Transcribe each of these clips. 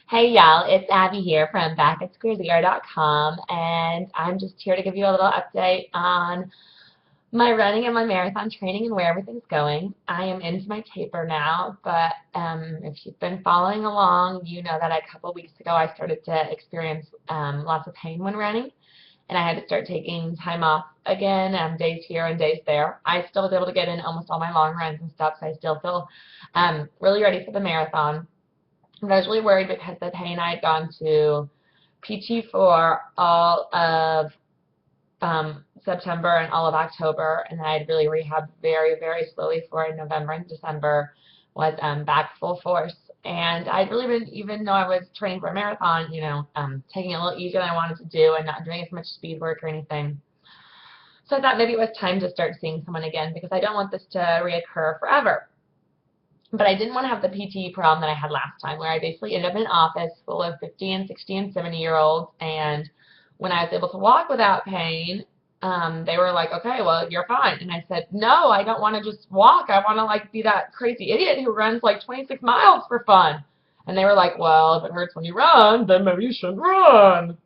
Hey y'all, it's Abby here from backatsquarezero.com, and I'm just here to give you a little update on my running and my marathon training and where everything's going. I am into my taper now, but if you've been following along, you know that a couple weeks ago I started to experience lots of pain when running, and I had to start taking time off again, days here and days there. I still was able to get in almost all my long runs and stuff, so I still feel really ready for the marathon. But I was really worried because the pain I had gone to PT for all of September and all of October, and I had really rehabbed very, very slowly for November and December, was back full force. And I'd really been, even though I was training for a marathon, taking it a little easier than I wanted to do and not doing as much speed work or anything. So I thought maybe it was time to start seeing someone again because I don't want this to reoccur forever. But I didn't want to have the PT problem that I had last time, where I basically ended up in an office full of 50 and 60 and 70-year-olds, and when I was able to walk without pain, they were like, okay, well, you're fine. And I said, no, I don't want to just walk. I want to, like, be that crazy idiot who runs, like, 26 miles for fun. And they were like, well, if it hurts when you run, then maybe you shouldn't run.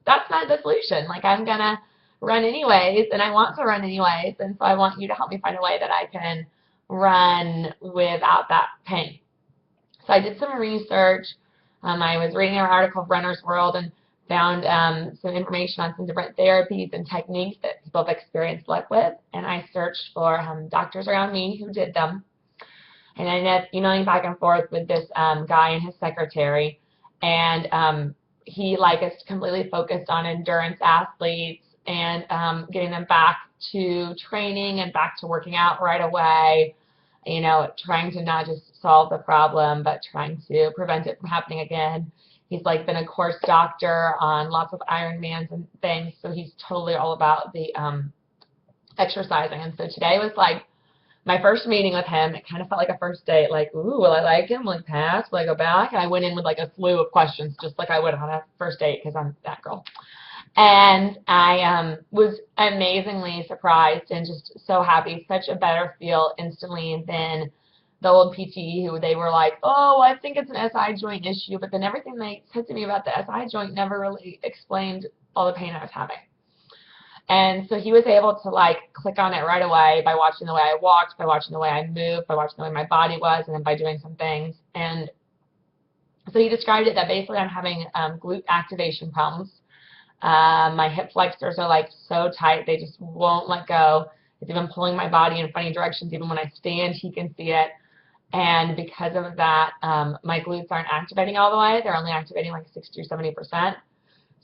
That's not the solution. Like, I'm going to run anyways, and I want to run anyways, and so I want you to help me find a way that I can run without that pain. So I did some research. I was reading an article of Runner's World and found some information on some different therapies and techniques that people have experienced luck with. And I searched for doctors around me who did them. And I ended up emailing back and forth with this guy and his secretary. And he like us completely focused on endurance athletes and getting them back to training and back to working out right away, trying to not just solve the problem, but trying to prevent it from happening again. He's like been a course doctor on lots of Ironmans and things, so he's totally all about the exercising. And so today was like my first meeting with him. It kind of felt like a first date, like, ooh, will I like him? Will I pass? Will I go back? And I went in with like a slew of questions, just like I would on a first date, because I'm that girl. And I was amazingly surprised and just so happy. Such a better feel instantly than the old PT who they were like, oh, I think it's an SI joint issue. But then everything they said to me about the SI joint never really explained all the pain I was having. And so he was able to like click on it right away by watching the way I walked, by watching the way I moved, by watching the way my body was, and then by doing some things. And so he described it that basically I'm having glute activation problems. My hip flexors are like so tight, they just won't let go. It's even pulling my body in funny directions. Even when I stand, he can see it. And because of that, my glutes aren't activating all the way. They're only activating like 60 or 70%.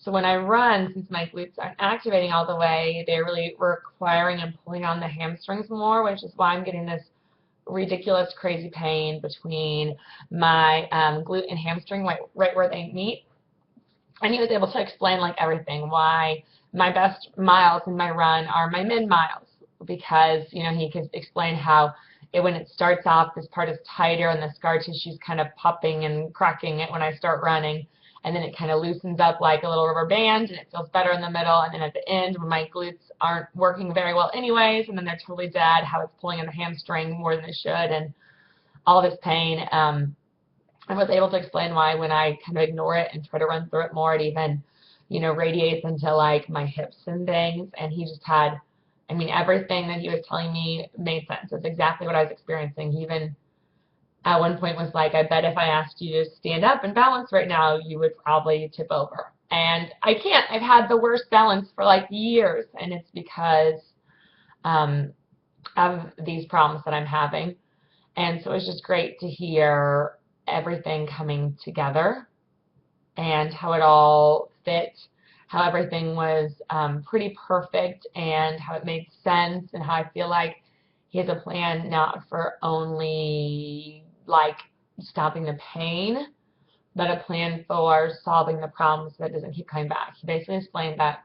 So when I run, since my glutes aren't activating all the way, they're really requiring and pulling on the hamstrings more, which is why I'm getting this ridiculous, crazy pain between my glute and hamstring, right where they meet. And he was able to explain like everything, why my best miles in my run are my mid miles, because he could explain how when it starts off, this part is tighter and the scar tissue is kind of popping and cracking it when I start running, and then it kind of loosens up like a little rubber band and it feels better in the middle, and then at the end when my glutes aren't working very well anyways and then they're totally dead, how it's pulling in the hamstring more than it should, and all this pain. I was able to explain why when I kind of ignore it and try to run through it more, it even, radiates into like my hips and things. And he just had, everything that he was telling me made sense. It's exactly what I was experiencing. He even at one point was like, I bet if I asked you to stand up and balance right now, you would probably tip over. And I can't. I've had the worst balance for like years, and it's because of these problems that I'm having. And so it was just great to hear everything coming together and how it all fit, how everything was pretty perfect and how it made sense, and how I feel like he has a plan not for only like stopping the pain, but a plan for solving the problems so that it doesn't keep coming back. He basically explained that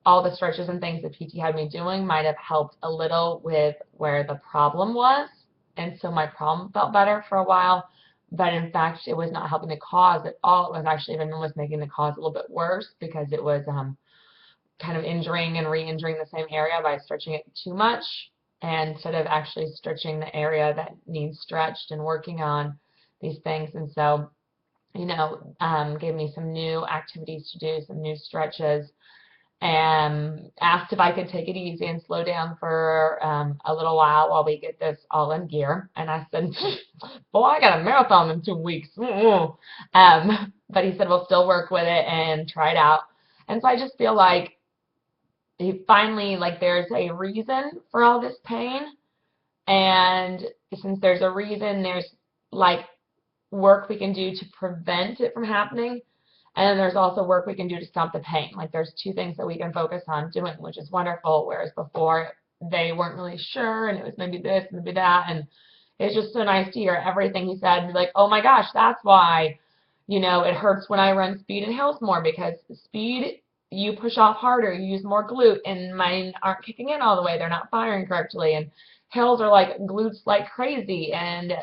all the stretches and things that PT had me doing might have helped a little with where the problem was, and so my problem felt better for a while, but in fact it was not helping the cause at all. It was actually even was making the cause a little bit worse, because it was kind of injuring and re-injuring the same area by stretching it too much, and instead of actually stretching the area that needs stretched and working on these things. And so gave me some new activities to do, some new stretches, and asked if I could take it easy and slow down for a little while we get this all in gear. And I said, boy, I got a marathon in 2 weeks. But he said, we'll still work with it and try it out. And so I just feel like he finally, like, there's a reason for all this pain. And since there's a reason, there's like work we can do to prevent it from happening. And then there's also work we can do to stop the pain. Like, there's two things that we can focus on doing, which is wonderful, whereas before they weren't really sure, and it was maybe this, maybe that, and it's just so nice to hear everything he said and be like, oh my gosh, that's why, it hurts when I run speed and hills more, because speed, you push off harder, you use more glute, and mine aren't kicking in all the way, they're not firing correctly, and hills are like glutes like crazy, and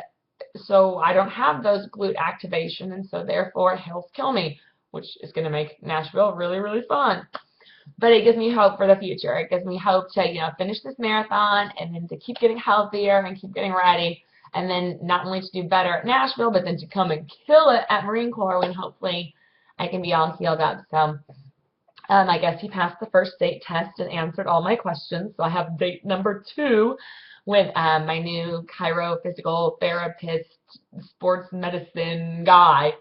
so I don't have those glute activation, and so therefore hills kill me, which is going to make Nashville really, really fun. But it gives me hope for the future. It gives me hope to, finish this marathon and then to keep getting healthier and keep getting ready. And then not only to do better at Nashville, but then to come and kill it at Marine Corps when hopefully I can be all healed up. So I guess he passed the first state test and answered all my questions. So I have date number 2 with my new chiro physical therapist, sports medicine guy.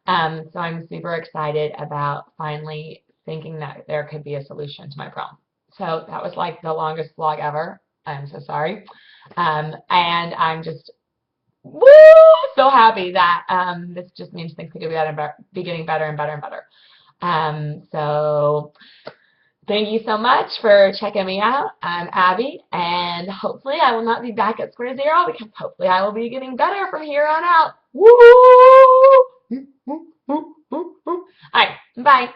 So I'm super excited about finally thinking that there could be a solution to my problem. So that was like the longest vlog ever. I'm so sorry. And I'm just so happy that this just means things could be getting better and better and better. So thank you so much for checking me out. I'm Abby, and hopefully I will not be back at square zero, because hopefully I will be getting better from here on out. Woo! All right, bye.